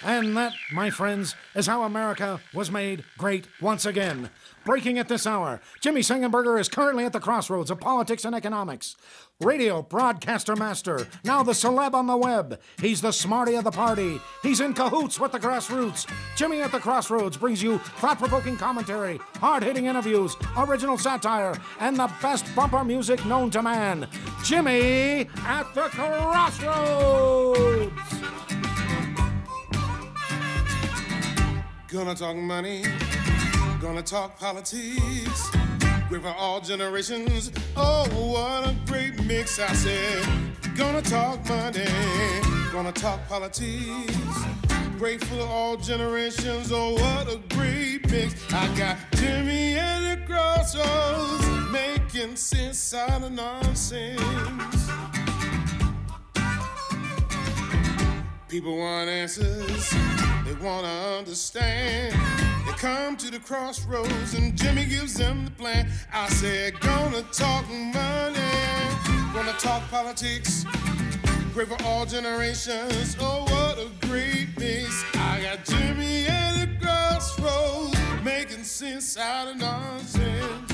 And that, my friends, is how America was made great once again. Breaking at this hour, Jimmy Sengenberger is currently at the crossroads of politics and economics. Radio broadcaster master, now the celeb on the web. He's the smarty of the party. He's in cahoots with the grassroots. Jimmy at the Crossroads brings you thought-provoking commentary, hard-hitting interviews, original satire, and the best bumper music known to man. Jimmy at the Crossroads! Gonna talk money, gonna talk politics, great for all generations. Oh, what a great mix, I said. Gonna talk money, gonna talk politics, great for all generations. Oh, what a great mix. I got Jimmy at the Crossroads, making sense out of nonsense. People want answers, they want to understand. They come to the crossroads and Jimmy gives them the plan. I said, gonna talk money, gonna talk politics, great for all generations. Oh, what a great mix. I got Jimmy at the Crossroads, making sense out of nonsense.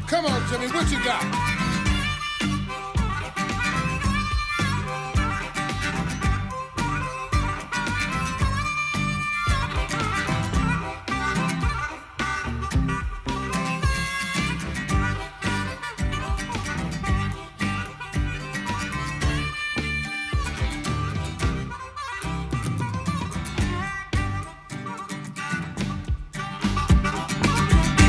Come on, Jimmy, what you got?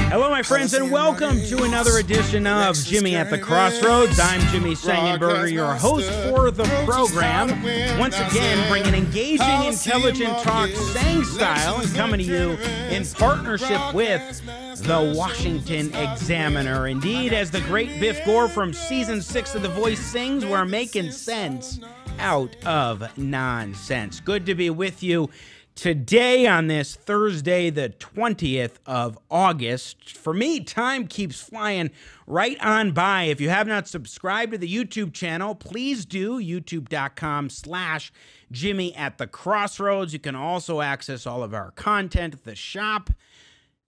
Hello, my friends, and welcome to another edition of Jimmy at the Crossroads. I'm Jimmy Sengenberger, your host for the program. Once again, bringing engaging, intelligent talk, sang style, and coming to you in partnership with the Washington Examiner. Indeed, as the great Biff Gore from Season 6 of The Voice sings, we're making sense out of nonsense. Good to be with you today on this Thursday, the 20th of August. For me, time keeps flying right on by. If you have not subscribed to the YouTube channel, please do, youtube.com/Jimmy at the Crossroads. You can also access all of our content at the shop,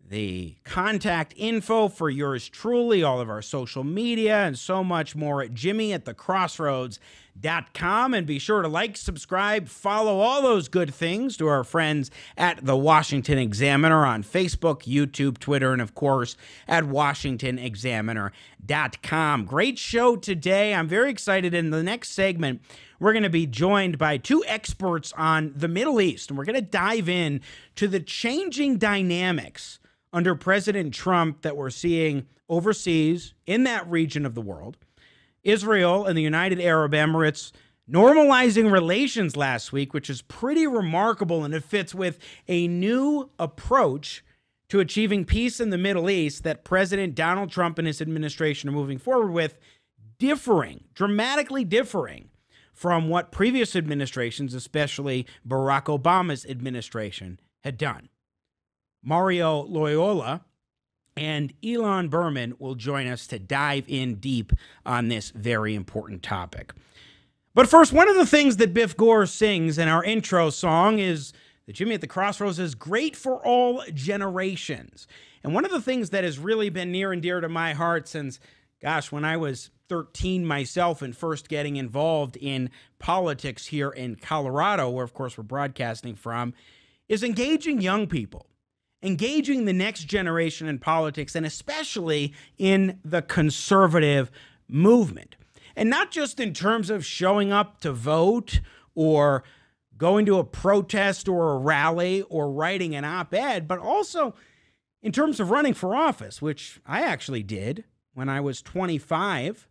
the contact info for yours truly, all of our social media, and so much more at jimmyatthecrossroads.com. And be sure to like, subscribe, follow all those good things to our friends at the Washington Examiner on Facebook, YouTube, Twitter, and of course at WashingtonExaminer.com. Great show today. I'm very excited. In the next segment, we're going to be joined by two experts on the Middle East, and we're going to dive in to the changing dynamics under President Trump that we're seeing overseas in that region of the world. Israel and the United Arab Emirates normalizing relations last week, which is pretty remarkable, and it fits with a new approach to achieving peace in the Middle East that President Donald Trump and his administration are moving forward with, dramatically differing from what previous administrations, especially Barack Obama's administration, had done. Mario Loyola and Ilan Berman will join us to dive in deep on this very important topic. But first, one of the things that Biff Gore sings in our intro song is that Jimmy at the Crossroads is great for all generations. And one of the things that has really been near and dear to my heart since, gosh, when I was 13 myself and first getting involved in politics here in Colorado, where, of course, we're broadcasting from, is engaging young people. Engaging the next generation in politics, and especially in the conservative movement. And not just in terms of showing up to vote or going to a protest or a rally or writing an op-ed, but also in terms of running for office, which I actually did when I was 25.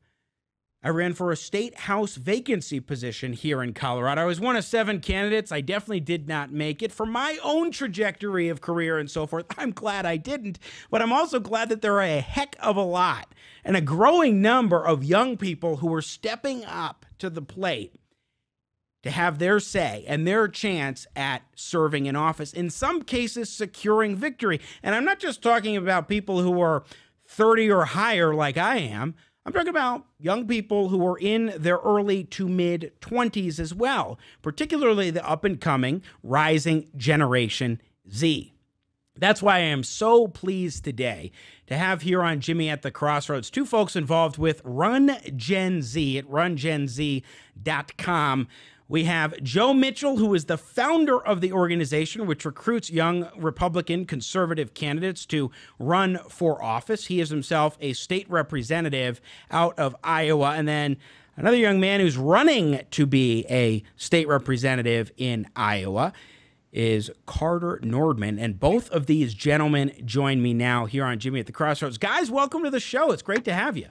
I ran for a state house vacancy position here in Colorado. I was one of 7 candidates. I definitely did not make it. For my own trajectory of career and so forth, I'm glad I didn't. But I'm also glad that there are a heck of a lot and a growing number of young people who are stepping up to the plate to have their say and their chance at serving in office, in some cases securing victory. And I'm not just talking about people who are 30 or higher like I am. I'm talking about young people who are in their early to mid 20s as well, particularly the up-and-coming rising Generation Z. That's why I am so pleased today to have here on Jimmy at the Crossroads two folks involved with Run GenZ at rungenz.com. We have Joe Mitchell, who is the founder of the organization, which recruits young Republican conservative candidates to run for office. He is himself a state representative out of Iowa. And then another young man who's running to be a state representative in Iowa is Carter Nordman. And both of these gentlemen join me now here on Jimmy at the Crossroads. Guys, welcome to the show. It's great to have you.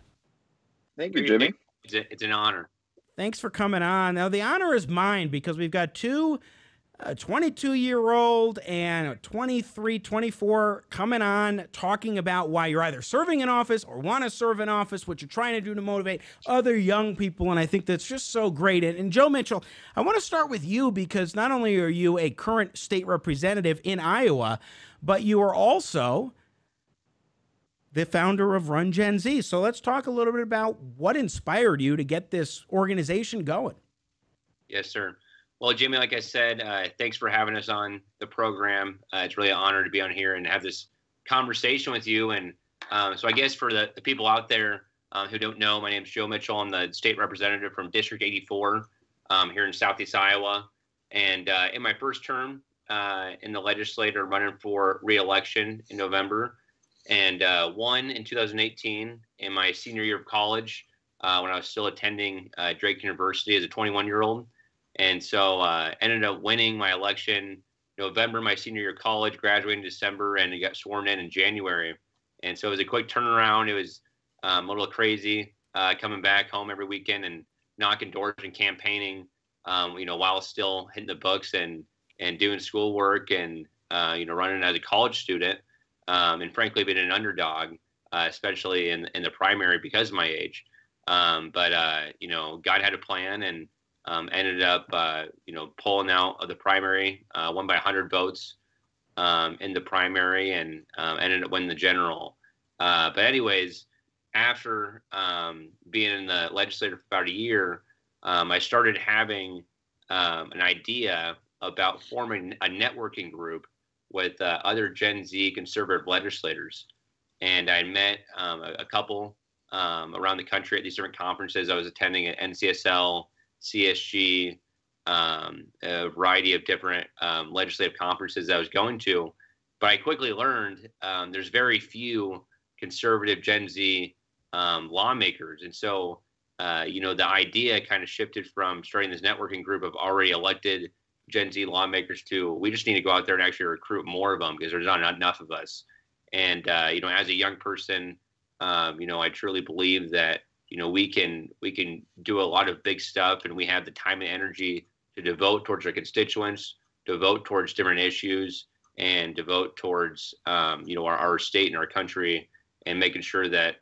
Thank you, Jimmy. It's an honor. Thanks for coming on. Now, the honor is mine because we've got two 22-year-old and a 23, 24 coming on talking about why you're either serving in office or want to serve in office, what you're trying to do to motivate other young people, and I think that's just so great. And Joe Mitchell, I want to start with you because not only are you a current state representative in Iowa, but you are also the founder of Run GenZ. So let's talk a little bit about what inspired you to get this organization going. Yes, sir. Well, Jimmy, like I said, thanks for having us on the program. It's really an honor to be on here and have this conversation with you. And so I guess for the people out there who don't know, my name is Joe Mitchell. I'm the state representative from District 84 here in Southeast Iowa. And in my first term in the legislature, running for re-election in November, and won in 2018 in my senior year of college when I was still attending Drake University as a 21-year-old. And so ended up winning my election November, my senior year of college, graduated in December, and got sworn in January. And so it was a quick turnaround. It was a little crazy coming back home every weekend and knocking doors and campaigning, while still hitting the books and doing schoolwork and, running as a college student. And frankly, being an underdog, especially in the primary because of my age. But God had a plan and ended up, pulling out of the primary, won by 100 votes in the primary and ended up winning the general. But anyways, after being in the legislature for about a year, I started having an idea about forming a networking group with other Gen Z conservative legislators. And I met a couple around the country at these different conferences. I was attending at NCSL, CSG, a variety of different legislative conferences I was going to. But I quickly learned there's very few conservative Gen Z lawmakers. And so, the idea kind of shifted from starting this networking group of already elected Gen Z lawmakers to we just need to go out there and actually recruit more of them because there's not enough of us. And, as a young person, I truly believe that, we can do a lot of big stuff and we have the time and energy to devote towards our constituents, devote towards different issues and devote towards, our state and our country and making sure that,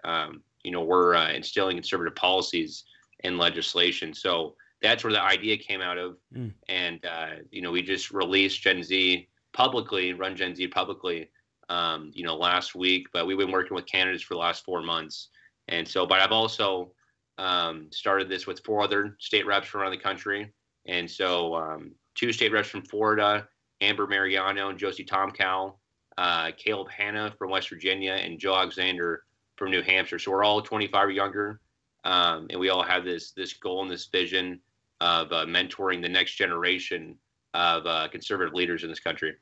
we're instilling conservative policies in legislation. So that's where the idea came out of. And, we just released Gen Z publicly, Run GenZ publicly, last week, but we've been working with candidates for the last 4 months. And so, but I've also started this with 4 other state reps from around the country. And so 2 state reps from Florida, Amber Mariano and Josie Tomcow, Caleb Hanna from West Virginia, and Joe Alexander from New Hampshire. So we're all 25 or younger. And we all have this goal and this vision of mentoring the next generation of conservative leaders in this country.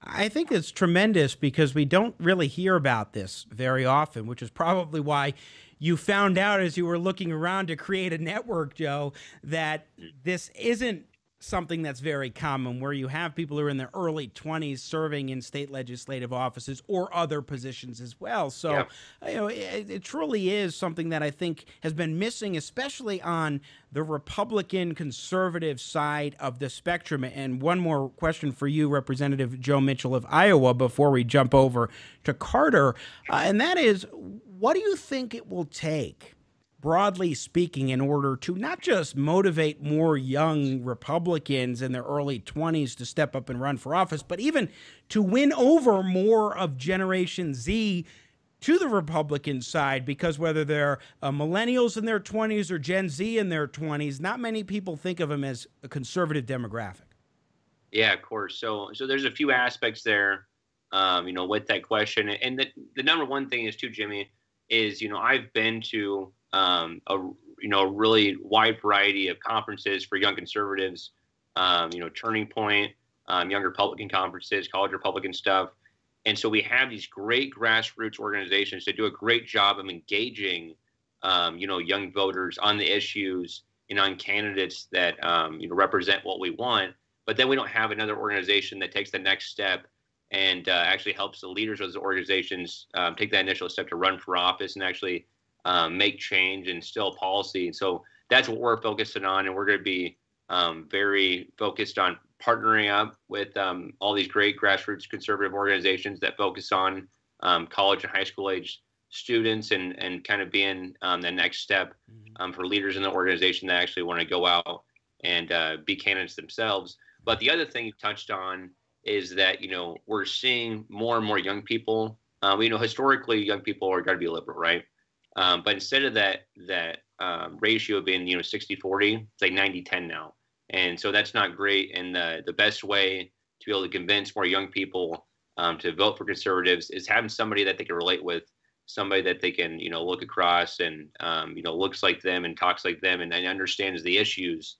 I think it's tremendous because we don't really hear about this very often, which is probably why you found out as you were looking around to create a network, Joe, that this isn't something that's very common, where you have people who are in their early 20s serving in state legislative offices or other positions as well. So, it truly is something that I think has been missing, especially on the Republican conservative side of the spectrum. And one more question for you, Representative Joe Mitchell of Iowa, before we jump over to Carter, and that is, what do you think it will take, broadly speaking, in order to not just motivate more young Republicans in their early 20s to step up and run for office, but even to win over more of Generation Z to the Republican side, because whether they're millennials in their 20s or Gen Z in their 20s, not many people think of them as a conservative demographic. Yeah, of course. So there's a few aspects there, with that question. And the number one thing is too, Jimmy, is, I've been to a really wide variety of conferences for young conservatives, Turning Point, young Republican conferences, college Republican stuff. And so we have these great grassroots organizations that do a great job of engaging, young voters on the issues and on candidates that, represent what we want. But then we don't have another organization that takes the next step and actually helps the leaders of those organizations take that initial step to run for office and actually make change and instill policy. And so that's what we're focusing on. And we're going to be very focused on partnering up with all these great grassroots conservative organizations that focus on college and high school age students and kind of being the next step for leaders in the organization that actually want to go out and be candidates themselves. But the other thing you touched on is that, we're seeing more and more young people. We know historically young people are going to be liberal, right? But instead of that ratio being, 60-40, it's like 90-10 now. And so that's not great. And the best way to be able to convince more young people to vote for conservatives is having somebody that they can relate with, somebody that they can, look across and, looks like them and talks like them and understands the issues,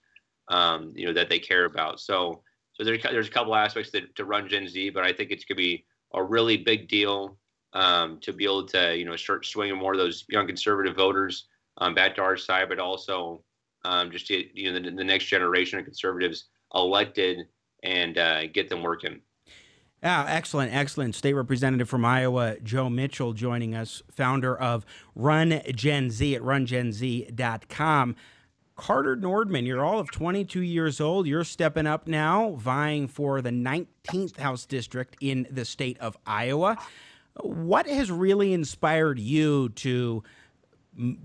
that they care about. So there's a couple aspects to Run Gen Z, but I think it's going to be a really big deal to be able to, start swinging more of those young conservative voters back to our side, but also just to, the next generation of conservatives elected and get them working. Yeah, excellent, excellent. State Representative from Iowa, Joe Mitchell, joining us, founder of Run Gen Z at rungenz.com. Carter Nordman, you're all of 22 years old. You're stepping up now, vying for the 19th House District in the state of Iowa. What has really inspired you to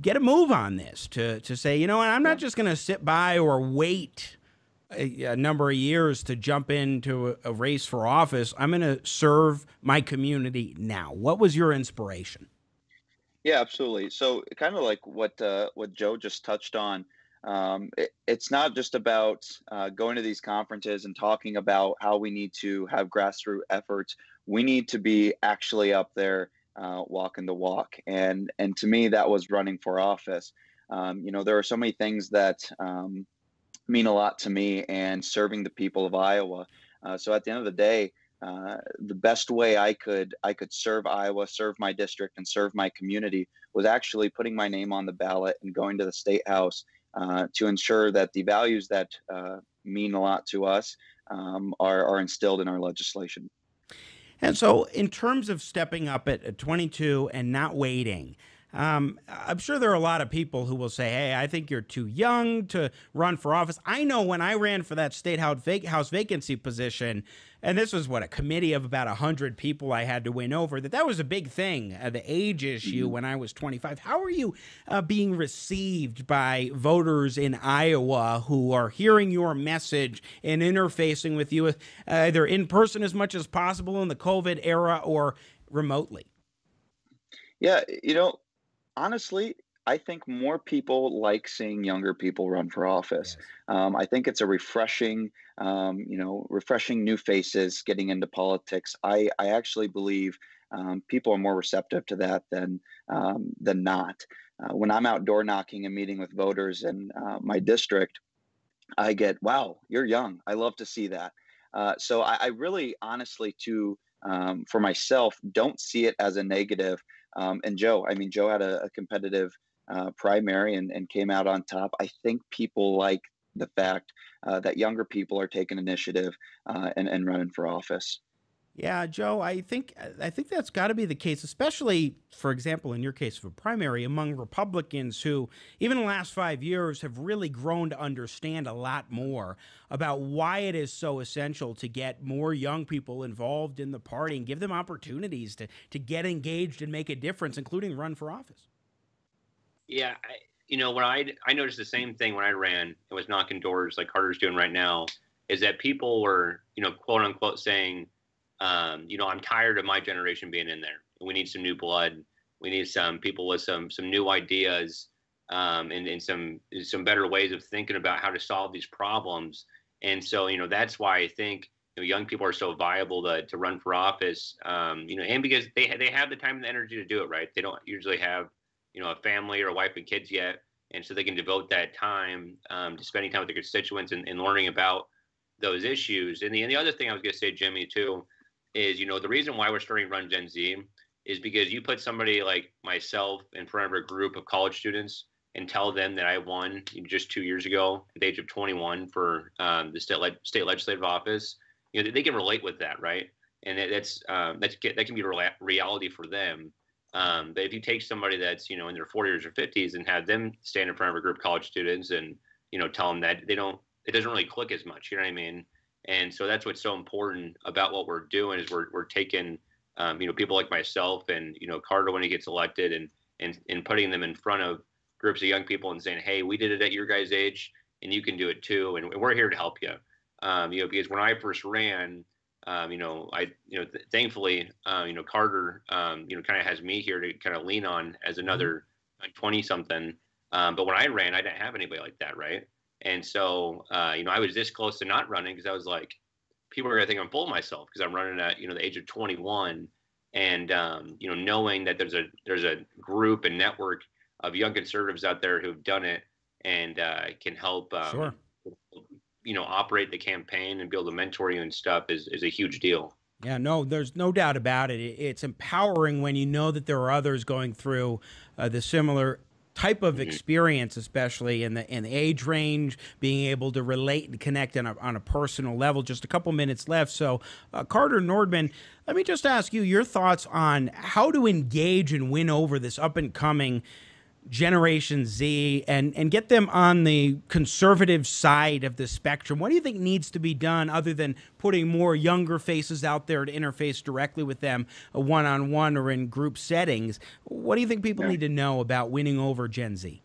get a move on this, to say, you know what, I'm not just going to sit by or wait a number of years to jump into a race for office. I'm going to serve my community now. What was your inspiration? Yeah, absolutely. So kind of like what Joe just touched on, it's not just about going to these conferences and talking about how we need to have grassroots efforts. We need to be actually up there walking the walk. And to me, that was running for office. There are so many things that mean a lot to me and serving the people of Iowa. So at the end of the day, the best way I could serve Iowa, serve my district, and serve my community was actually putting my name on the ballot and going to the State House to ensure that the values that mean a lot to us are instilled in our legislation. And so in terms of stepping up at 22 and not waiting, I'm sure there are a lot of people who will say, hey, I think you're too young to run for office. I know when I ran for that state house vacancy position, and this was a committee of about 100 people I had to win over, that was a big thing, the age issue when I was 25. How are you being received by voters in Iowa who are hearing your message and interfacing with you either in person as much as possible in the COVID era or remotely? Yeah, honestly, I think more people like seeing younger people run for office. Yes. I think it's a refreshing new faces getting into politics. I actually believe people are more receptive to that than not. When I'm out door knocking and meeting with voters in my district, I get, wow, you're young. I love to see that. So I really honestly, for myself, don't see it as a negative. And Joe had a competitive primary and came out on top. I think people like the fact that younger people are taking initiative and running for office. Yeah, Joe, I think that's got to be the case, especially, for example, in your case of a primary, among Republicans who, even in the last 5 years, have really grown to understand a lot more about why it is so essential to get more young people involved in the party and give them opportunities to get engaged and make a difference, including run for office. Yeah, when I noticed the same thing when I ran and was knocking doors like Carter's doing right now, is that people were, quote unquote saying, I'm tired of my generation being in there. We need some new blood. We need some people with some new ideas, and some better ways of thinking about how to solve these problems. And so, that's why I think, young people are so viable to run for office, and because they have the time and the energy to do it, right? They don't usually have, a family or a wife and kids yet. And so they can devote that time to spending time with their constituents and learning about those issues. And the other thing I was going to say, Jimmy, too, is, the reason why we're starting Run Gen Z is because you put somebody like myself in front of a group of college students and tell them that I won just 2 years ago at the age of 21 for the state legislative office. They can relate with that, right? And that can be a reality for them. But if you take somebody that's in their 40s or 50s and have them stand in front of a group of college students and tell them that it doesn't really click as much. You know what I mean? And so that's what's so important about what we're doing is we're taking people like myself and Carter when he gets elected and putting them in front of groups of young people and saying, hey, we did it at your guys' age and you can do it too, and we're here to help you. Because when I first ran, thankfully, Carter, kind of has me here to kind of lean on as another 20-something. But when I ran, I didn't have anybody like that, right? And so, I was this close to not running because I was like, people are gonna think I'm full of myself because I'm running at the age of 21, and knowing that there's a group and network of young conservatives out there who've done it and can help. Sure. Operate the campaign and be able to mentor you and stuff is a huge deal. Yeah, no, there's no doubt about it. It's empowering when you know that there are others going through the similar type of experience, especially in the age range, being able to relate and connect on a personal level. Just a couple minutes left. So, Carter Nordman, let me just ask you your thoughts on how to engage and win over this up-and-coming Generation Z and get them on the conservative side of the spectrum. What do you think needs to be done other than putting more younger faces out there to interface directly with them one-on-one or in group settings? What do you think people need to know about winning over Gen Z?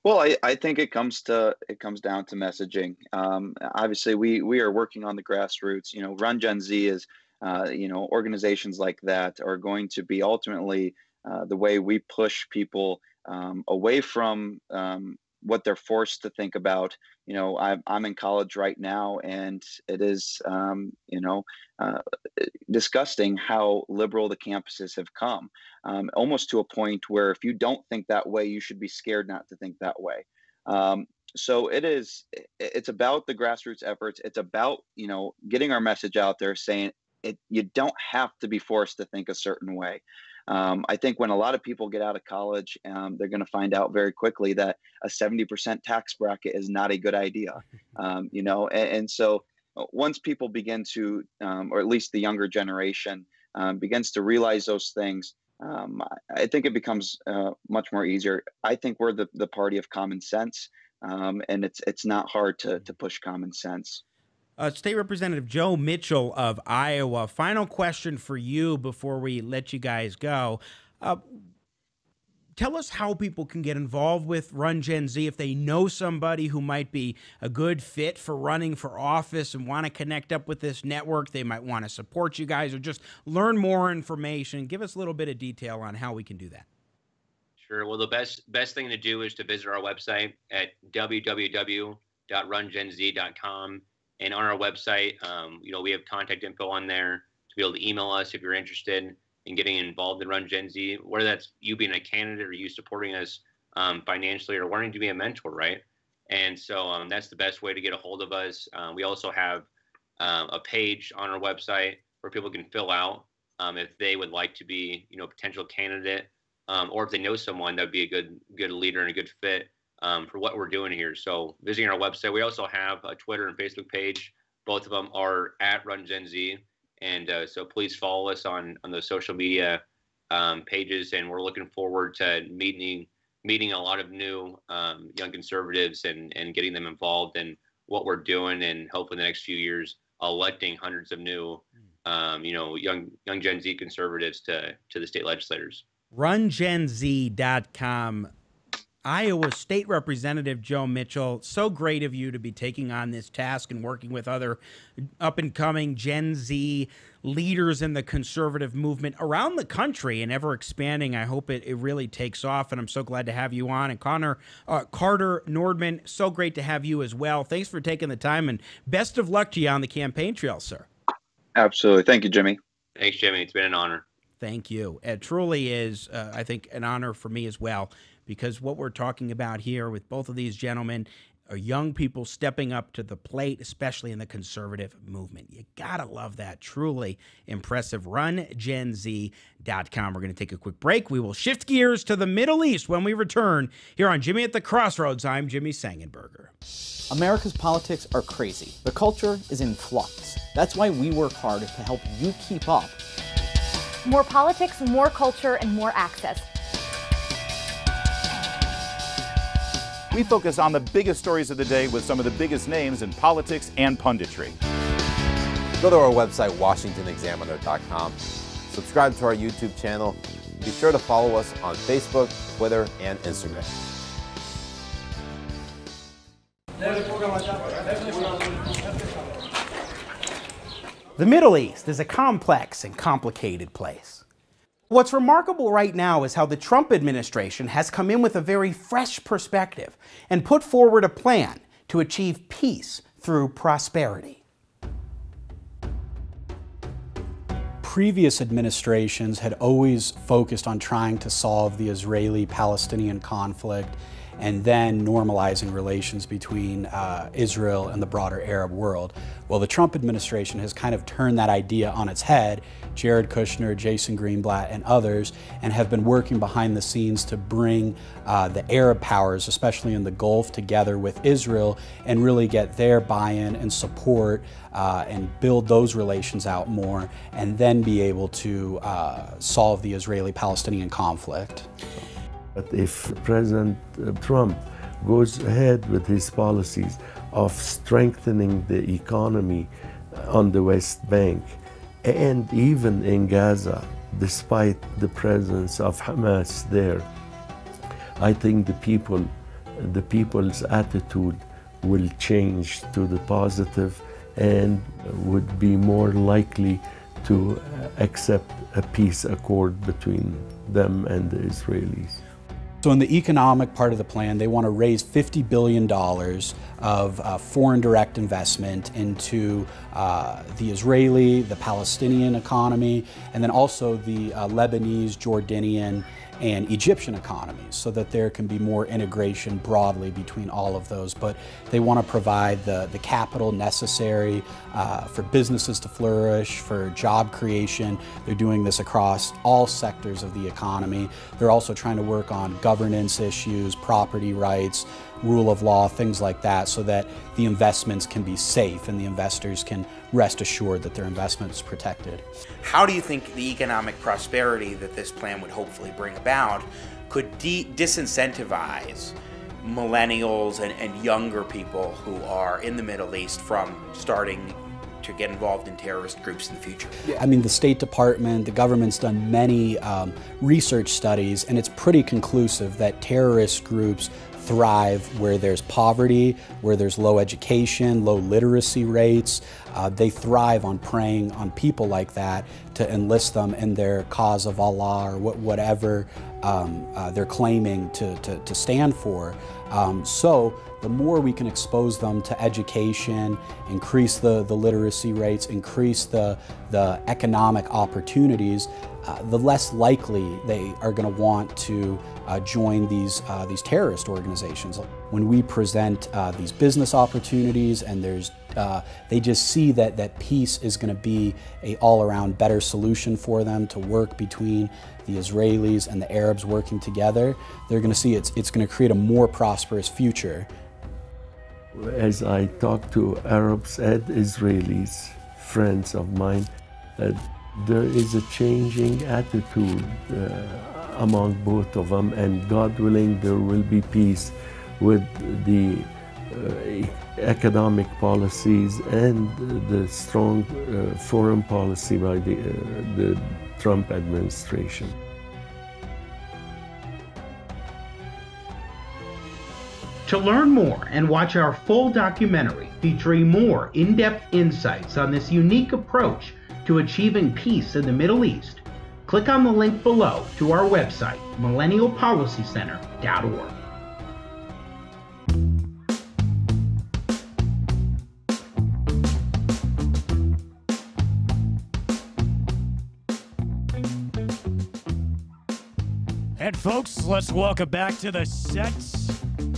Well, I think it comes down to messaging. Obviously, we are working on the grassroots. Run Gen Z is, organizations like that are going to be ultimately the way we push people away from what they're forced to think about. I'm in college right now, and it is, disgusting how liberal the campuses have come, almost to a point where if you don't think that way, you should be scared not to think that way. So it's about the grassroots efforts. It's about, getting our message out there, saying you don't have to be forced to think a certain way. I think when a lot of people get out of college, they're going to find out very quickly that a 70% tax bracket is not a good idea. And so once people begin to, or at least the younger generation begins to realize those things, I think it becomes much more easier. I think we're the party of common sense, and it's not hard to push common sense. State Representative Joe Mitchell of Iowa, final question for you before we let you guys go. Tell us how people can get involved with Run Gen Z if they know somebody who might be a good fit for running for office and want to connect up with this network. They might want to support you guys or just learn more information. Give us a little bit of detail on how we can do that. Sure. Well, the best thing to do is to visit our website at www.rungenz.com. And on our website, we have contact info on there to be able to email us if you're interested in getting involved in Run Gen Z, whether that's you being a candidate or you supporting us financially or wanting to be a mentor, right? And so that's the best way to get a hold of us. We also have a page on our website where people can fill out if they would like to be, a potential candidate, or if they know someone that would be a good leader and a good fit for what we're doing here. So visiting our website, we also have a Twitter and Facebook page. Both of them are at Run Gen Z. And so please follow us on those social media pages. And we're looking forward to meeting a lot of new young conservatives and getting them involved in what we're doing, and hopefully in the next few years electing hundreds of new young Gen Z conservatives to the state legislators. RunGenZ.com. Iowa State Representative Joe Mitchell, so great of you to be taking on this task and working with other up-and-coming Gen Z leaders in the conservative movement around the country and ever expanding. I hope it really takes off, and I'm so glad to have you on. And Carter Nordman, so great to have you as well. Thanks for taking the time, and best of luck to you on the campaign trail, sir. Absolutely. Thank you, Jimmy. Thanks, Jimmy. It's been an honor. Thank you. It truly is, I think, an honor for me as well, because what we're talking about here with both of these gentlemen are young people stepping up to the plate, especially in the conservative movement. You gotta love that. Truly impressive. RunGenZ.com. We're going to take a quick break. We will shift gears to the Middle East when we return here on Jimmy at the Crossroads. I'm Jimmy Sengenberger. America's politics are crazy. The culture is in flux. That's why we work hard to help you keep up. More politics, more culture, and more access. We focus on the biggest stories of the day with some of the biggest names in politics and punditry. Go to our website, WashingtonExaminer.com. Subscribe to our YouTube channel. Be sure to follow us on Facebook, Twitter, and Instagram. The Middle East is a complex and complicated place. What's remarkable right now is how the Trump administration has come in with a very fresh perspective and put forward a plan to achieve peace through prosperity. Previous administrations had always focused on trying to solve the Israeli-Palestinian conflict and then normalizing relations between Israel and the broader Arab world. Well, the Trump administration has kind of turned that idea on its head. Jared Kushner, Jason Greenblatt, and others, and have been working behind the scenes to bring the Arab powers, especially in the Gulf, together with Israel and really get their buy-in and support and build those relations out more, and then be able to solve the Israeli-Palestinian conflict. But if President Trump goes ahead with his policies of strengthening the economy on the West Bank and even in Gaza, despite the presence of Hamas there, I think the people's attitude will change to the positive and would be more likely to accept a peace accord between them and the Israelis. So in the economic part of the plan, they want to raise $50 billion of foreign direct investment into the Israeli, the Palestinian economy, and then also the Lebanese, Jordanian, and Egyptian economies, so that there can be more integration broadly between all of those. But they want to provide the capital necessary for businesses to flourish, for job creation. They're doing this across all sectors of the economy. They're also trying to work on governance issues, property rights, rule of law, things like that, so that the investments can be safe and the investors can rest assured that their investment is protected. How do you think the economic prosperity that this plan would hopefully bring about could disincentivize millennials and younger people who are in the Middle East from starting to get involved in terrorist groups in the future? I mean, the State Department, the government's done many research studies, and it's pretty conclusive that terrorist groups thrive where there's poverty, where there's low education, low literacy rates. They thrive on preying on people like that to enlist them in their cause of Allah or whatever they're claiming to stand for. So the more we can expose them to education, increase the literacy rates, increase the economic opportunities, the less likely they are going to want to join these terrorist organizations. When we present these business opportunities, and they just see that peace is going to be a all-around better solution for them to work between the Israelis and the Arabs working together, they're going to see it's going to create a more prosperous future. As I talk to Arabs and Israelis, friends of mine, there is a changing attitude among both of them, and God willing, there will be peace with the economic policies and the strong foreign policy by the Trump administration. To learn more and watch our full documentary featuring more in-depth insights on this unique approach to achieving peace in the Middle East, click on the link below to our website, millennialpolicycenter.org. And folks, let's welcome back to the set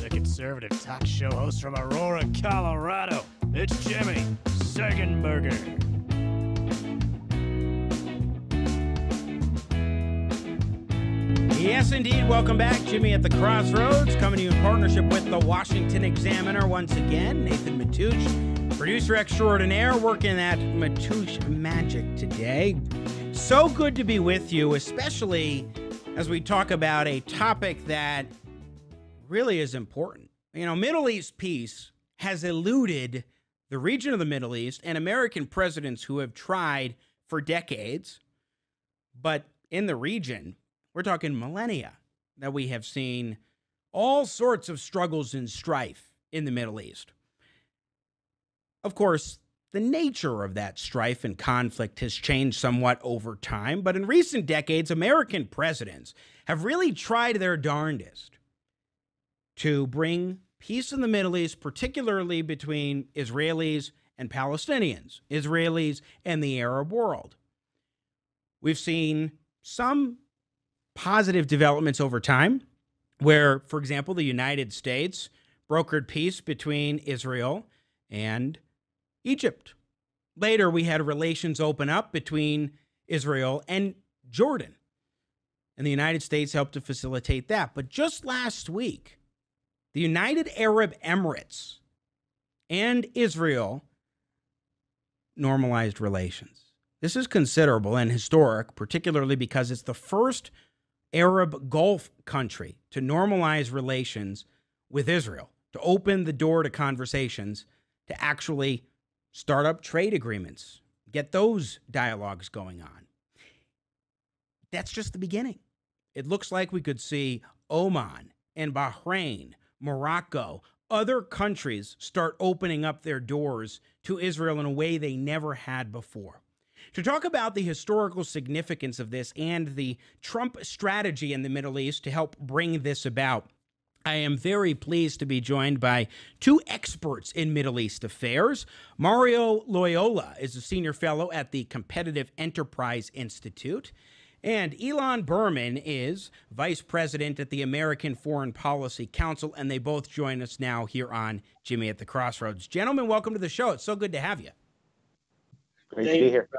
the conservative talk show host from Aurora, Colorado. It's Jimmy Sengenberger. Yes, indeed. Welcome back. Jimmy at the Crossroads, coming to you in partnership with the Washington Examiner once again. Nathan Matoush, producer extraordinaire, working that Matoush magic today. So good to be with you, especially as we talk about a topic that really is important. You know, Middle East peace has eluded the region of the Middle East and American presidents who have tried for decades. But in the region, we're talking millennia that we have seen all sorts of struggles and strife in the Middle East. Of course, the nature of that strife and conflict has changed somewhat over time, but in recent decades, American presidents have really tried their darndest to bring peace in the Middle East, particularly between Israelis and Palestinians, Israelis and the Arab world. We've seen some positive developments over time where, for example, the United States brokered peace between Israel and Egypt. Later, we had relations open up between Israel and Jordan, and the United States helped to facilitate that. But just last week, the United Arab Emirates and Israel normalized relations. This is considerable and historic, particularly because it's the first Arab Gulf country to normalize relations with Israel, to open the door to conversations, to actually start up trade agreements, get those dialogues going on. That's just the beginning. It looks like we could see Oman and Bahrain, Morocco, other countries start opening up their doors to Israel in a way they never had before. To talk about the historical significance of this and the Trump strategy in the Middle East to help bring this about, I am very pleased to be joined by two experts in Middle East affairs. Mario Loyola is a senior fellow at the Competitive Enterprise Institute, and Ilan Berman is vice president at the American Foreign Policy Council, and they both join us now here on Jimmy at the Crossroads. Gentlemen, welcome to the show. It's so good to have you. Great to be here.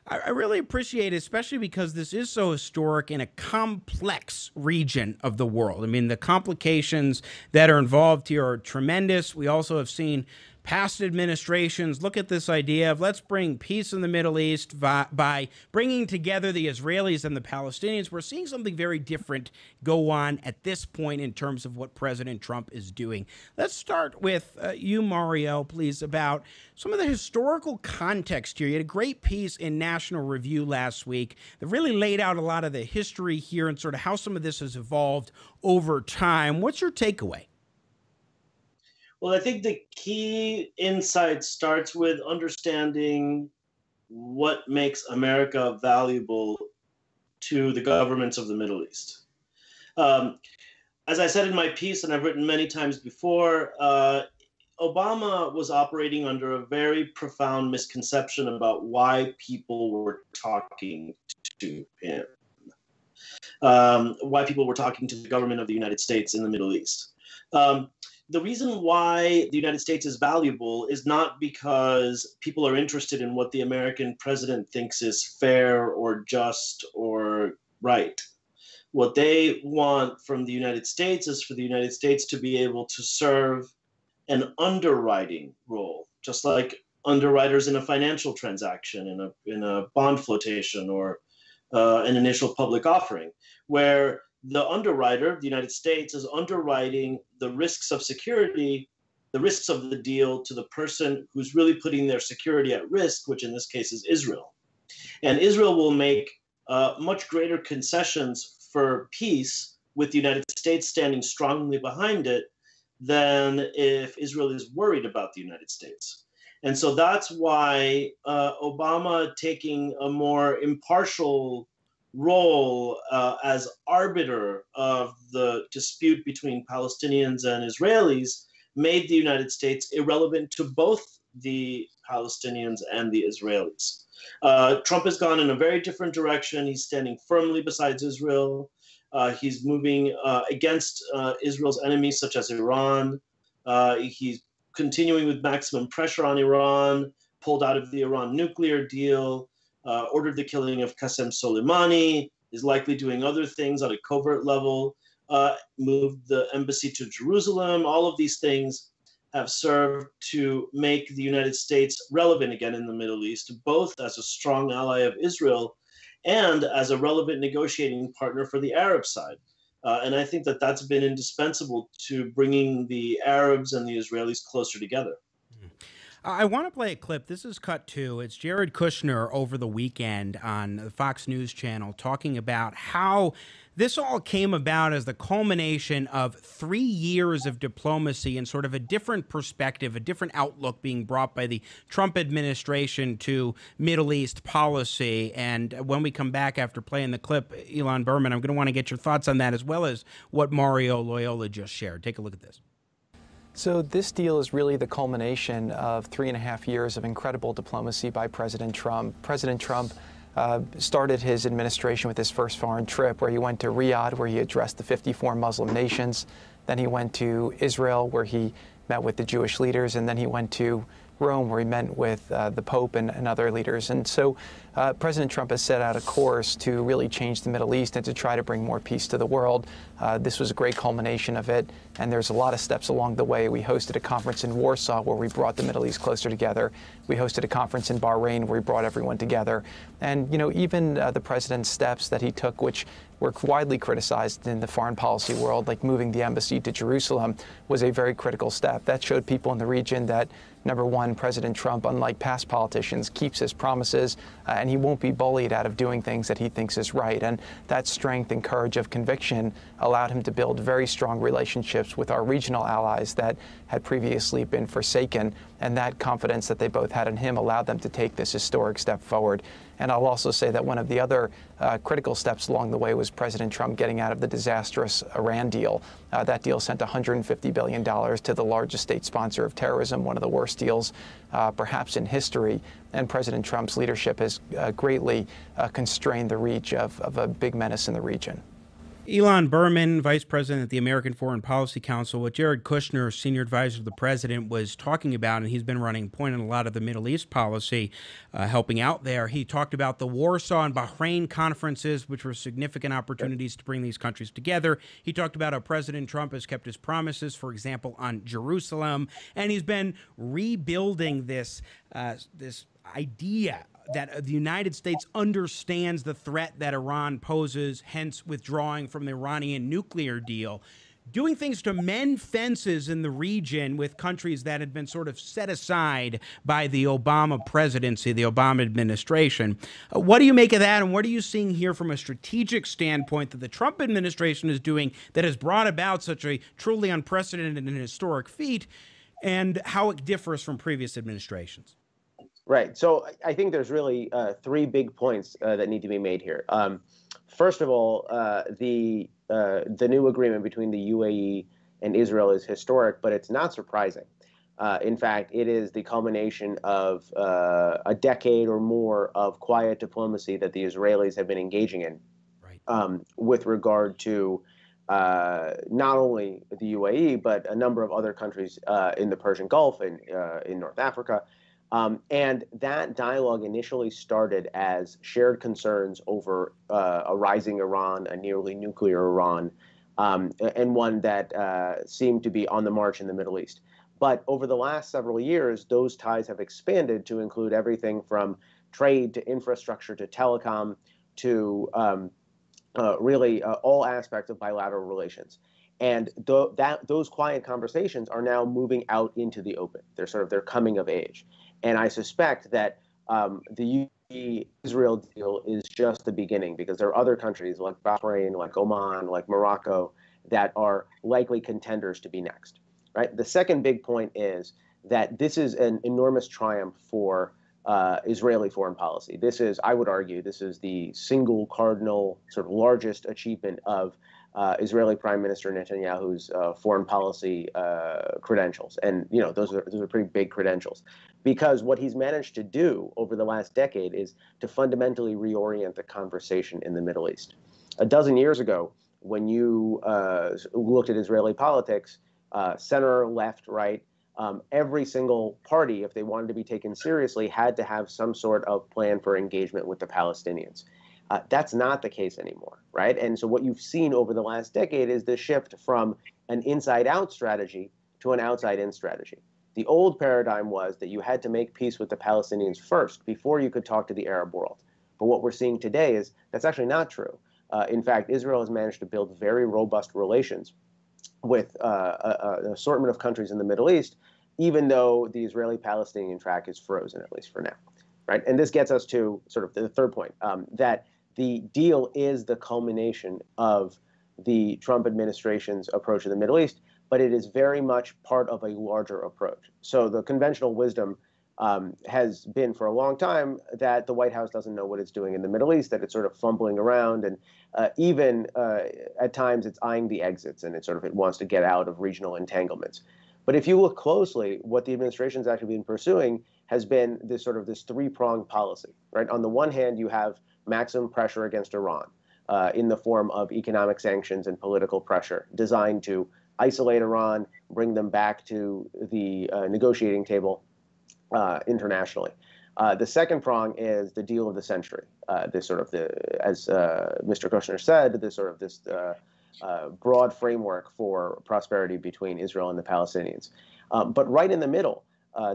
I really appreciate it, especially because this is so historic in a complex region of the world. I mean, the complications that are involved here are tremendous. We also have seen past administrations look at this idea of let's bring peace in the Middle East by bringing together the Israelis and the Palestinians. We're seeing something very different go on at this point in terms of what President Trump is doing. Let's start with you, Mario, please, about some of the historical context here. You had a great piece in National Review last week that really laid out a lot of the history here and sort of how some of this has evolved over time. What's your takeaway? Well, I think the key insight starts with understanding what makes America valuable to the governments of the Middle East. As I said in my piece, and I've written many times before, Obama was operating under a very profound misconception about why people were talking to him, why people were talking to the government of the United States in the Middle East. The reason why the United States is valuable is not because people are interested in what the American president thinks is fair or just or right. What they want from the United States is for the United States to be able to serve an underwriting role, just like underwriters in a financial transaction, in a bond flotation or an initial public offering, where the underwriter, the United States, is underwriting the risks of security, the risks of the deal to the person who's really putting their security at risk, which in this case is Israel. And Israel will make much greater concessions for peace with the United States standing strongly behind it than if Israel is worried about the United States. And so that's why Obama taking a more impartial role as arbiter of the dispute between Palestinians and Israelis made the United States irrelevant to both the Palestinians and the Israelis. Trump has gone in a very different direction. He's standing firmly beside Israel. He's moving against Israel's enemies, such as Iran. He's continuing with maximum pressure on Iran, pulled out of the Iran nuclear deal, ordered the killing of Qasem Soleimani, is likely doing other things on a covert level, moved the embassy to Jerusalem. All of these things have served to make the United States relevant again in the Middle East, both as a strong ally of Israel and as a relevant negotiating partner for the Arab side. And I think that that's been indispensable to bringing the Arabs and the Israelis closer together. I want to play a clip. This is cut two. It's Jared Kushner over the weekend on the Fox News channel talking about how this all came about as the culmination of 3 years of diplomacy and sort of a different perspective, a different outlook being brought by the Trump administration to Middle East policy. And when we come back after playing the clip, Ilan Berman, I'm going to want to get your thoughts on that as well as what Mario Loyola just shared. Take a look at this. So this deal is really the culmination of 3.5 years of incredible diplomacy by President Trump. President Trump started his administration with his first foreign trip, where he went to Riyadh, where he addressed the 54 Muslim nations. Then he went to Israel, where he met with the Jewish leaders, and then he went to Rome, where he met with the Pope and other leaders. And so President Trump has set out a course to really change the Middle East and to try to bring more peace to the world. This was a great culmination of it, and there's a lot of steps along the way. We hosted a conference in Warsaw where we brought the Middle East closer together. We hosted a conference in Bahrain where we brought everyone together. And, you know, even the president's steps that he took, which were widely criticized in the foreign policy world, like moving the embassy to Jerusalem, was a very critical step. That showed people in the region that, number one, President Trump, unlike past politicians, keeps his promises, and he won't be bullied out of doing things that he thinks is right. And that strength and courage of conviction allowed him to build very strong relationships with our regional allies that had previously been forsaken. And that confidence that they both had in him allowed them to take this historic step forward. And I'll also say that one of the other critical steps along the way was President Trump getting out of the disastrous Iran deal. That deal sent $150 billion to the largest state sponsor of terrorism, one of the worst deals perhaps in history. And President Trump's leadership has greatly constrained the reach of a big menace in the region. Ilan Berman, Vice President at the American Foreign Policy Council, what Jared Kushner, Senior Advisor to the President, was talking about, and he's been running point on a lot of the Middle East policy, helping out there. He talked about the Warsaw and Bahrain conferences, which were significant opportunities to bring these countries together. He talked about how President Trump has kept his promises, for example, on Jerusalem, and he's been rebuilding this idea that the United States understands the threat that Iran poses, hence withdrawing from the Iranian nuclear deal, doing things to mend fences in the region with countries that had been sort of set aside by the Obama presidency, the Obama administration. What do you make of that, and what are you seeing here from a strategic standpoint that the Trump administration is doing that has brought about such a truly unprecedented and historic feat, and how it differs from previous administrations? Right. So I think there's really three big points that need to be made here. First of all, the new agreement between the UAE and Israel is historic, but it's not surprising. In fact, it is the culmination of a decade or more of quiet diplomacy that the Israelis have been engaging in, with regard to not only the UAE, but a number of other countries in the Persian Gulf and in North Africa. And that dialogue initially started as shared concerns over a rising Iran, a nearly nuclear Iran, and one that seemed to be on the march in the Middle East. But over the last several years, those ties have expanded to include everything from trade to infrastructure to telecom to really all aspects of bilateral relations. And those quiet conversations are now moving out into the open. They're coming of age. And I suspect that the UAE-Israel deal is just the beginning, because there are other countries like Bahrain, like Oman, like Morocco, that are likely contenders to be next. right? The second big point is that this is an enormous triumph for Israeli foreign policy. This is, I would argue, this is the single cardinal sort of largest achievement of Israeli Prime Minister Netanyahu's foreign policy credentials. And, you know, those are pretty big credentials, because what he's managed to do over the last decade is to fundamentally reorient the conversation in the Middle East. A dozen years ago, when you looked at Israeli politics, center, left, right, every single party, if they wanted to be taken seriously, had to have some sort of plan for engagement with the Palestinians. That's not the case anymore, right? And so what you've seen over the last decade is the shift from an inside-out strategy to an outside-in strategy. The old paradigm was that you had to make peace with the Palestinians first before you could talk to the Arab world. But what we're seeing today is that's actually not true. In fact, Israel has managed to build very robust relations with an assortment of countries in the Middle East, even though the Israeli-Palestinian track is frozen, at least for now, right? And this gets us to sort of the third point, that the deal is the culmination of the Trump administration's approach to the Middle East, but it is very much part of a larger approach. So the conventional wisdom has been for a long time that the White House doesn't know what it's doing in the Middle East, that it's sort of fumbling around, and even at times it's eyeing the exits, and it wants to get out of regional entanglements. But if you look closely, what the administration's actually been pursuing has been this three-pronged policy, right? On the one hand, you have maximum pressure against Iran in the form of economic sanctions and political pressure designed to isolate Iran, bring them back to the negotiating table internationally. The second prong is the deal of the century. As Mr. Kushner said, this broad framework for prosperity between Israel and the Palestinians. But right in the middle,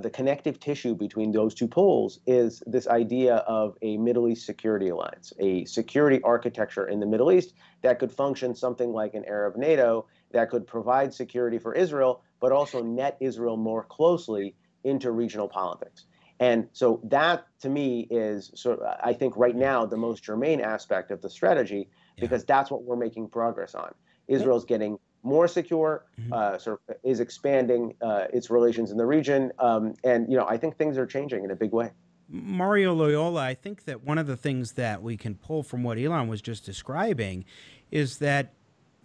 the connective tissue between those two poles is this idea of a Middle East security alliance, a security architecture in the Middle East that could function something like an Arab NATO that could provide security for Israel, but also net Israel more closely into regional politics. And so that, to me, is I think right now the most germane aspect of the strategy, because that's what we're making progress on. Israel's getting more secure, is expanding its relations in the region, and I think things are changing in a big way. Mario Loyola, I think that one of the things that we can pull from what Ilan was just describing is that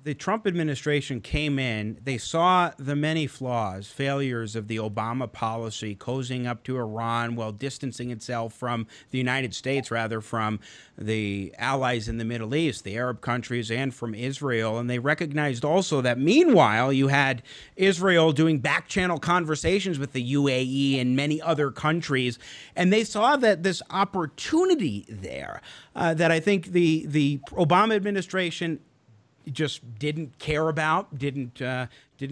the Trump administration came in, they saw the many flaws, failures of the Obama policy, cozying up to Iran while distancing itself from the United States, rather from the allies in the Middle East, the Arab countries, and from Israel. And they recognized also that meanwhile, you had Israel doing back-channel conversations with the UAE and many other countries. And they saw that this opportunity there, that I think the Obama administration just didn't care about, didn't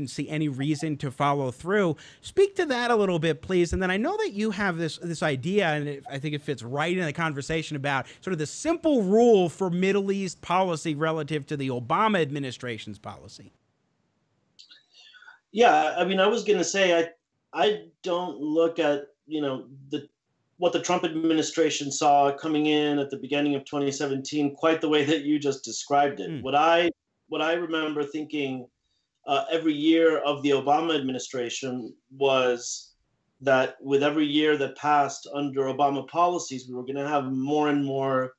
see any reason to follow through. Speak to that a little bit, please. And then I know that you have this idea, and I think it fits right in the conversation about sort of the simple rule for Middle East policy relative to the Obama administration's policy. Yeah, I mean, I was going to say I don't look at what the Trump administration saw coming in at the beginning of 2017 quite the way that you just described it. What I remember thinking every year of the Obama administration was that with every year that passed under Obama policies, we were going to have more and more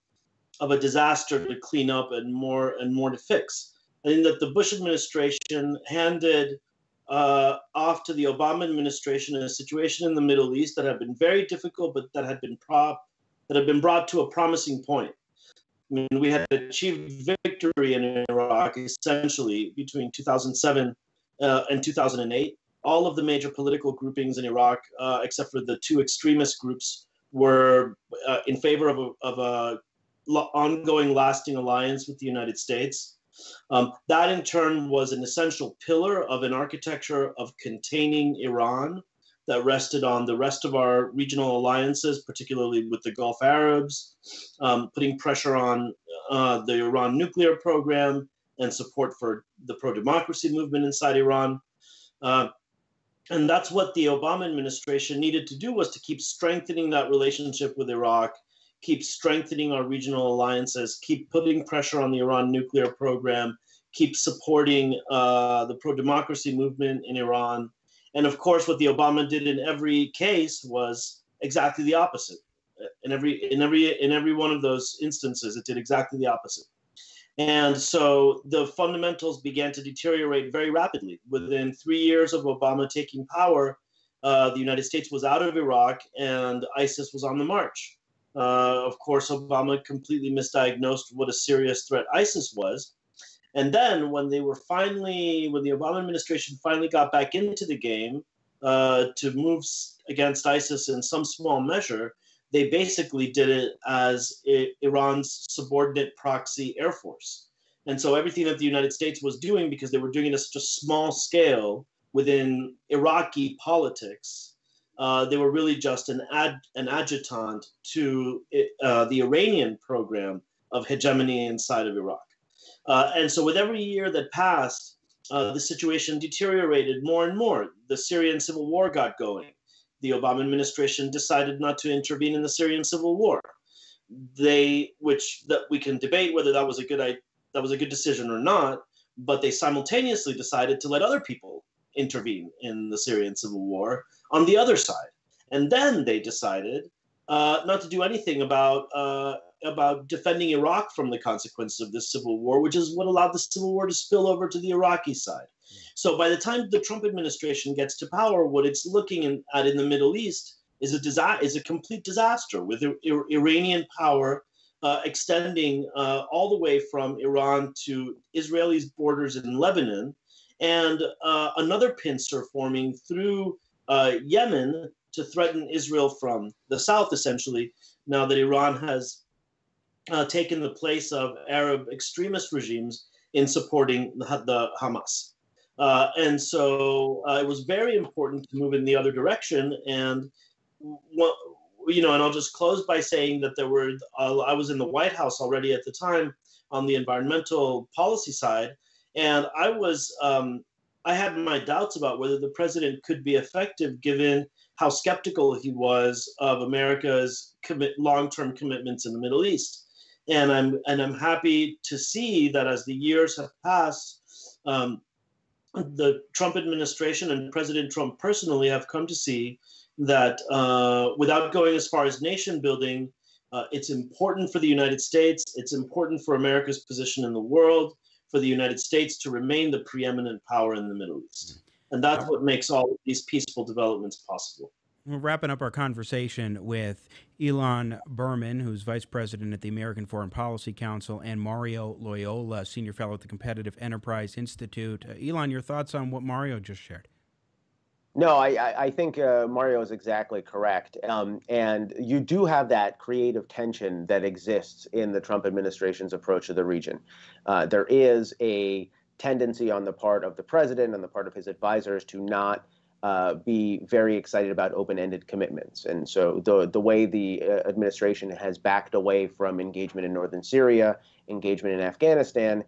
of a disaster to clean up and more to fix. I think that the Bush administration handed off to the Obama administration in a situation in the Middle East that had been very difficult, but that had been brought to a promising point. I mean, we had achieved victory in Iraq essentially between 2007 and 2008. All of the major political groupings in Iraq, except for the two extremist groups, were in favor of a ongoing, lasting alliance with the United States. That in turn was an essential pillar of an architecture of containing Iran that rested on the rest of our regional alliances, particularly with the Gulf Arabs, putting pressure on the Iran nuclear program and support for the pro-democracy movement inside Iran. And that's what the Obama administration needed to do, was to keep strengthening that relationship with Iraq, keep strengthening our regional alliances, keep putting pressure on the Iran nuclear program, keep supporting the pro-democracy movement in Iran, And of course, what the Obama did in every case was exactly the opposite. In every one of those instances, it did exactly the opposite. And so the fundamentals began to deteriorate very rapidly. Within 3 years of Obama taking power, the United States was out of Iraq and ISIS was on the march. Of course, Obama completely misdiagnosed what a serious threat ISIS was. And then when the Obama administration finally got back into the game to move against ISIS in some small measure, they basically did it as Iran's subordinate proxy air force. And so everything that the United States was doing, because they were doing it at such a small scale within Iraqi politics, they were really just an adjutant to the Iranian program of hegemony inside of Iraq. And so with every year that passed, the situation deteriorated more and more. The Syrian civil war got going. The Obama administration decided not to intervene in the Syrian civil war. Which we can debate whether that was a good decision or not, but they simultaneously decided to let other people intervene in the Syrian civil war on the other side. And then they decided not to do anything about defending Iraq from the consequences of this civil war, which is what allowed the civil war to spill over to the Iraqi side. So by the time the Trump administration gets to power, what it's looking at in the Middle East is a complete disaster, with Iranian power extending all the way from Iran to Israeli's borders in Lebanon, and another pincer forming through Yemen to threaten Israel from the south, essentially, now that Iran has taken the place of Arab extremist regimes in supporting the Hamas. And so it was very important to move in the other direction. And, and I'll just close by saying that I was in the White House already at the time on the environmental policy side. And I had my doubts about whether the president could be effective given how skeptical he was of America's long-term commitments in the Middle East. And I'm happy to see that as the years have passed, the Trump administration and President Trump personally have come to see that without going as far as nation building, it's important for the United States, it's important for America's position in the world, for the United States to remain the preeminent power in the Middle East. And that's what makes all of these peaceful developments possible. We're wrapping up our conversation with Ilan Berman, who's Vice President at the American Foreign Policy Council, and Mario Loyola, Senior Fellow at the Competitive Enterprise Institute. Ilan, your thoughts on what Mario just shared? No, I think Mario is exactly correct. And you do have that creative tension that exists in the Trump administration's approach to the region. There is a tendency on the part of the president and the part of his advisors to not be very excited about open-ended commitments. And so the way the administration has backed away from engagement in northern Syria, engagement in Afghanistan,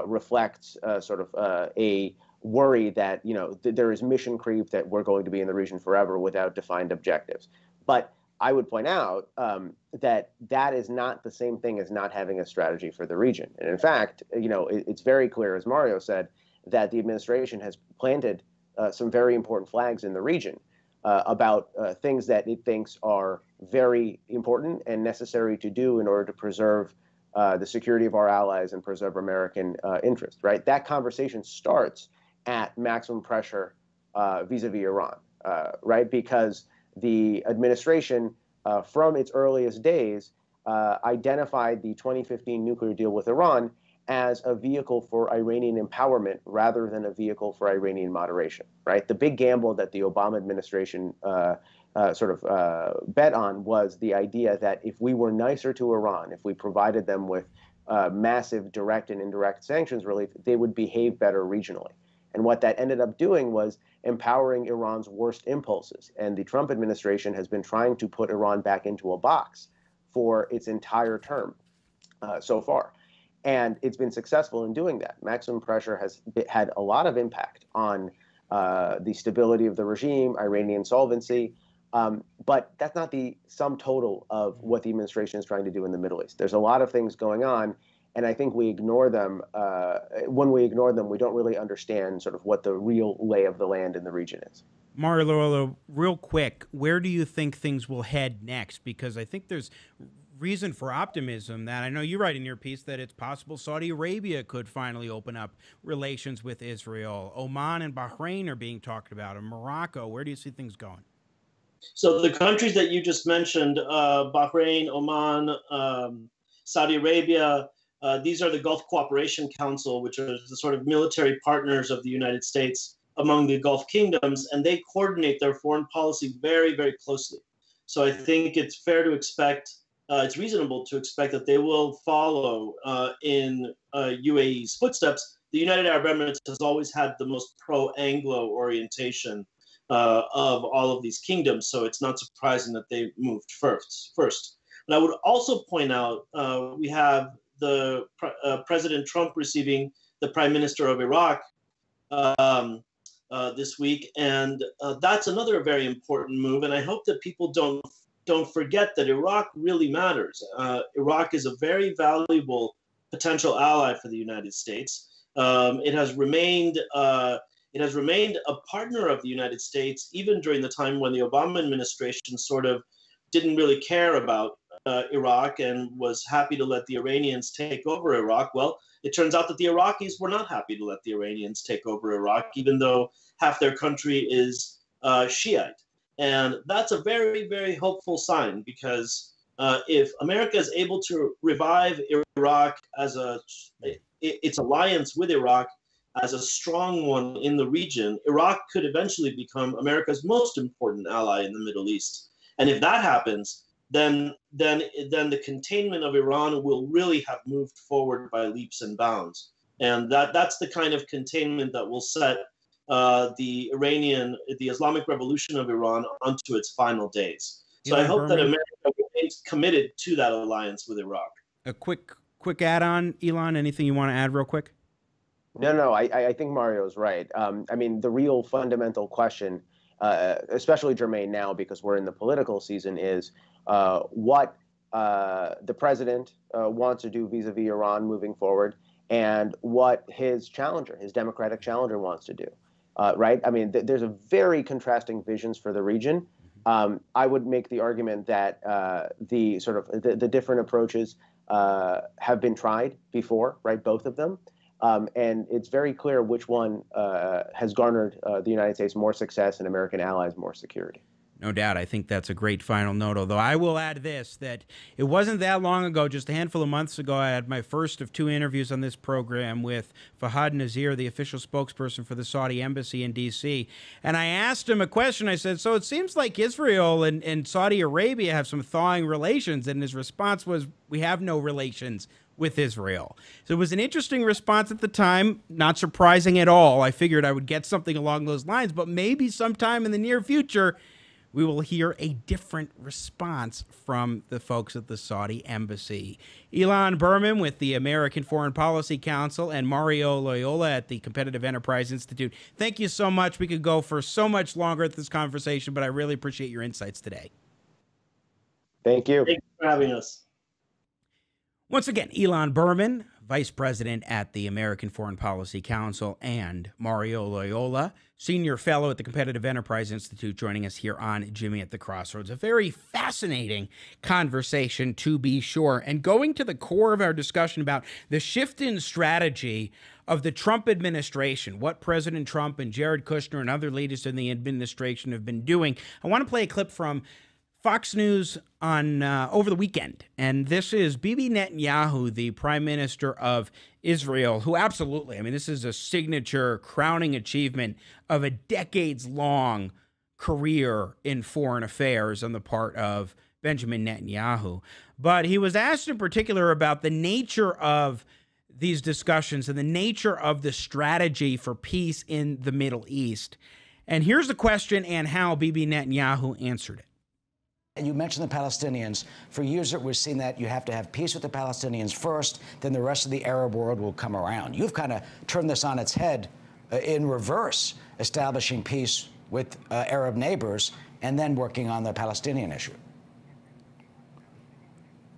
reflects sort of a worry that there is mission creep, that we're going to be in the region forever without defined objectives. But I would point out that is not the same thing as not having a strategy for the region. And in fact, it's very clear, as Mario said, that the administration has planted some very important flags in the region about things that it thinks are very important and necessary to do in order to preserve the security of our allies and preserve American interest, right? That conversation starts at maximum pressure vis-a-vis Iran, right? Because the administration, from its earliest days, identified the 2015 nuclear deal with Iran as a vehicle for Iranian empowerment rather than a vehicle for Iranian moderation, right? The big gamble that the Obama administration bet on was the idea that if we were nicer to Iran, if we provided them with massive direct and indirect sanctions relief, they would behave better regionally. And what that ended up doing was empowering Iran's worst impulses. And the Trump administration has been trying to put Iran back into a box for its entire term so far. And it's been successful in doing that. Maximum pressure has had a lot of impact on the stability of the regime, Iranian solvency. But that's not the sum total of what the administration is trying to do in the Middle East. There's a lot of things going on. And I think we ignore them. When we ignore them, we don't really understand sort of what the real lay of the land in the region is. Mario Loyola, real quick, where do you think things will head next? Because I think there's reason for optimism that I know you write in your piece that it's possible Saudi Arabia could finally open up relations with Israel. Oman and Bahrain are being talked about, and Morocco. Where do you see things going? So the countries that you just mentioned, Bahrain, Oman, Saudi Arabia, these are the Gulf Cooperation Council, which are the sort of military partners of the United States among the Gulf kingdoms, and they coordinate their foreign policy very, very closely. So I think it's fair to expect, it's reasonable to expect that they will follow in UAE's footsteps. The United Arab Emirates has always had the most pro-Anglo orientation of all of these kingdoms, so it's not surprising that they moved first. But I would also point out we have the President Trump receiving the Prime Minister of Iraq this week, and that's another very important move. And I hope that people don't forget that Iraq really matters. Iraq is a very valuable potential ally for the United States. It has remained a partner of the United States even during the time when the Obama administration sort of didn't really care about Iraq and was happy to let the Iranians take over Iraq. Well, it turns out that the Iraqis were not happy to let the Iranians take over Iraq, even though half their country is Shiite. And that's a very, very hopeful sign, because if America is able to revive Iraq as its alliance with Iraq as a strong one in the region, Iraq could eventually become America's most important ally in the Middle East. And if that happens, then the containment of Iran will really have moved forward by leaps and bounds. And that's the kind of containment that will set the Islamic Revolution of Iran onto its final days. So I hope that America remains committed to that alliance with Iraq. A quick add-on, Ilan, anything you want to add real quick? No, I think Mario's right. I mean, the real fundamental question, especially germane now because we're in the political season, is what the president wants to do vis-a-vis Iran moving forward, and what his challenger, his Democratic challenger, wants to do. Right? I mean, there's a very contrasting visions for the region. I would make the argument that the different approaches have been tried before, right? Both of them. And it's very clear which one has garnered the United States more success and American allies more security. No doubt. I think that's a great final note, although I will add this, that it wasn't that long ago, just a handful of months ago, I had my first of 2 interviews on this program with Fahad Nazir, the official spokesperson for the Saudi embassy in D.C., and I asked him a question. I said, so it seems like Israel and Saudi Arabia have some thawing relations, and his response was, we have no relations with Israel. So it was an interesting response at the time, not surprising at all. I figured I would get something along those lines, but maybe sometime in the near future, we will hear a different response from the folks at the Saudi embassy. Ilan Berman with the American Foreign Policy Council and Mario Loyola at the Competitive Enterprise Institute. Thank you so much. We could go for so much longer at this conversation, but I really appreciate your insights today. Thank you. Thanks for having us. Once again, Ilan Berman, Vice President at the American Foreign Policy Council, and Mario Loyola, Senior Fellow at the Competitive Enterprise Institute, joining us here on Jimmy at the Crossroads. A very fascinating conversation, to be sure, and going to the core of our discussion about the shift in strategy of the Trump administration, what President Trump and Jared Kushner and other leaders in the administration have been doing. I want to play a clip from Fox News on over the weekend, and this is Bibi Netanyahu, the Prime Minister of Israel, who absolutely, I mean, this is a signature crowning achievement of a decades-long career in foreign affairs on the part of Benjamin Netanyahu. But he was asked in particular about the nature of these discussions and the nature of the strategy for peace in the Middle East. And here's the question and how Bibi Netanyahu answered it. You mentioned the Palestinians. For years, we've seen that you have to have peace with the Palestinians first, then the rest of the Arab world will come around. You've kind of turned this on its head in reverse, establishing peace with Arab neighbors and then working on the Palestinian issue.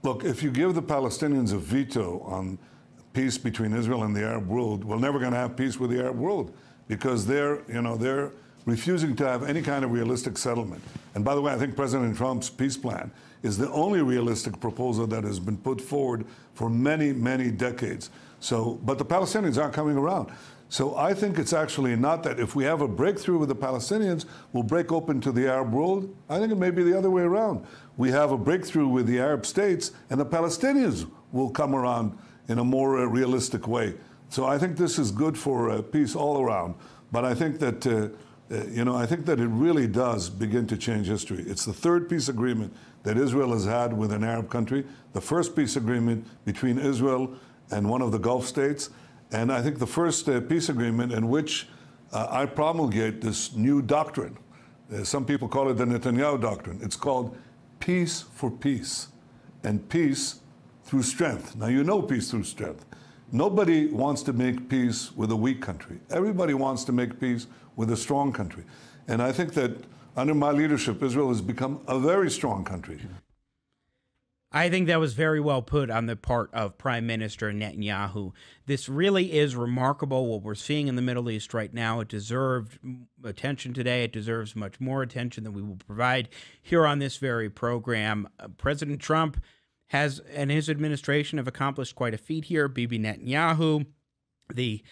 Look, if you give the Palestinians a veto on peace between Israel and the Arab world, we're never going to have peace with the Arab world because they're refusing to have any kind of realistic settlement. And by the way, I think President Trump's peace plan is the only realistic proposal that has been put forward for many, many decades. So, but the Palestinians aren't coming around. So I think it's actually not that if we have a breakthrough with the Palestinians, we'll break open to the Arab world. I think it may be the other way around. We have a breakthrough with the Arab states, and the Palestinians will come around in a more realistic way. So I think this is good for peace all around. But I think that, I think that it really does begin to change history. It's the third peace agreement that Israel has had with an Arab country, the first peace agreement between Israel and one of the Gulf states. And I think the first peace agreement in which I promulgate this new doctrine. Some people call it the Netanyahu doctrine. It's called peace for peace and peace through strength. Now, you know peace through strength. Nobody wants to make peace with a weak country. Everybody wants to make peace with a strong country. And I think that under my leadership, Israel has become a very strong country. I think that was very well put on the part of Prime Minister Netanyahu. This really is remarkable, what we're seeing in the Middle East right now. It deserved attention today. It deserves much more attention than we will provide here on this very program. President Trump and his administration have accomplished quite a feat here. Bibi Netanyahu, the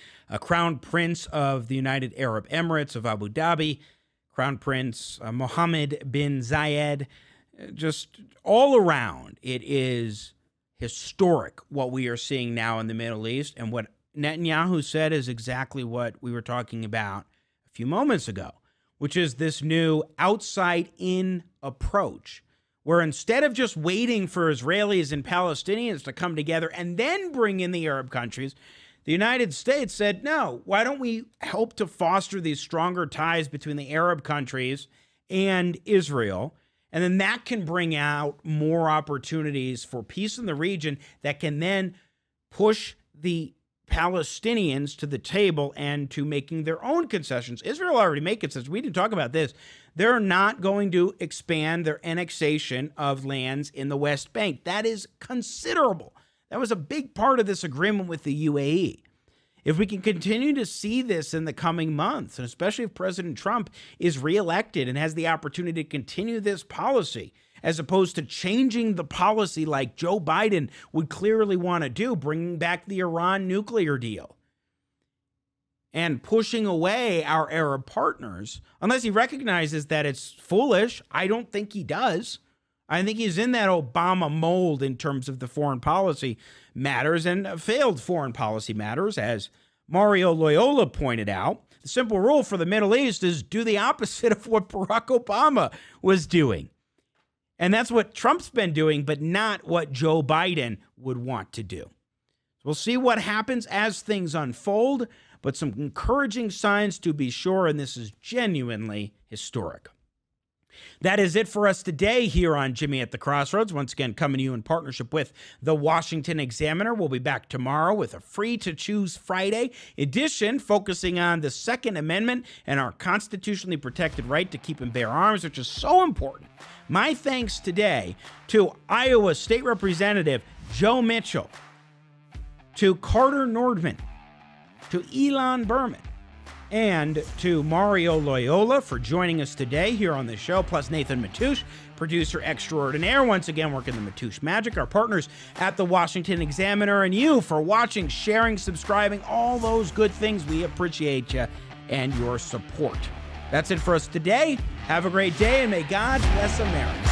Crown Prince of the United Arab Emirates of Abu Dhabi, Crown Prince Mohammed bin Zayed, just all around, it is historic what we are seeing now in the Middle East. And what Netanyahu said is exactly what we were talking about a few moments ago, which is this new outside-in approach, where instead of just waiting for Israelis and Palestinians to come together and then bring in the Arab countries, the United States said, no, why don't we help to foster these stronger ties between the Arab countries and Israel? And then that can bring out more opportunities for peace in the region that can then push the Palestinians to the table and to making their own concessions. Israel already made concessions. We didn't talk about this. They're not going to expand their annexation of lands in the West Bank. That is considerable. That was a big part of this agreement with the UAE. If we can continue to see this in the coming months, and especially if President Trump is reelected and has the opportunity to continue this policy, as opposed to changing the policy like Joe Biden would clearly want to do, bringing back the Iran nuclear deal and pushing away our Arab partners, unless he recognizes that it's foolish. I don't think he does. I think he's in that Obama mold in terms of the foreign policy matters and failed foreign policy matters, as Mario Loyola pointed out. The simple rule for the Middle East is do the opposite of what Barack Obama was doing. And that's what Trump's been doing, but not what Joe Biden would want to do. We'll see what happens as things unfold, but some encouraging signs to be sure, and this is genuinely historic. That is it for us today here on Jimmy at the Crossroads. Once again, coming to you in partnership with the Washington Examiner. We'll be back tomorrow with a Free to Choose Friday edition focusing on the Second Amendment and our constitutionally protected right to keep and bear arms, which is so important. My thanks today to Iowa State Representative Joe Mitchell, to Carter Nordman, to Ilan Berman, and to Mario Loyola for joining us today here on the show, plus Nathan Matoush, producer extraordinaire, once again working the Matoush magic, our partners at the Washington Examiner, and you for watching, sharing, subscribing, all those good things. We appreciate you and your support. That's it for us today. Have a great day, and may God bless America.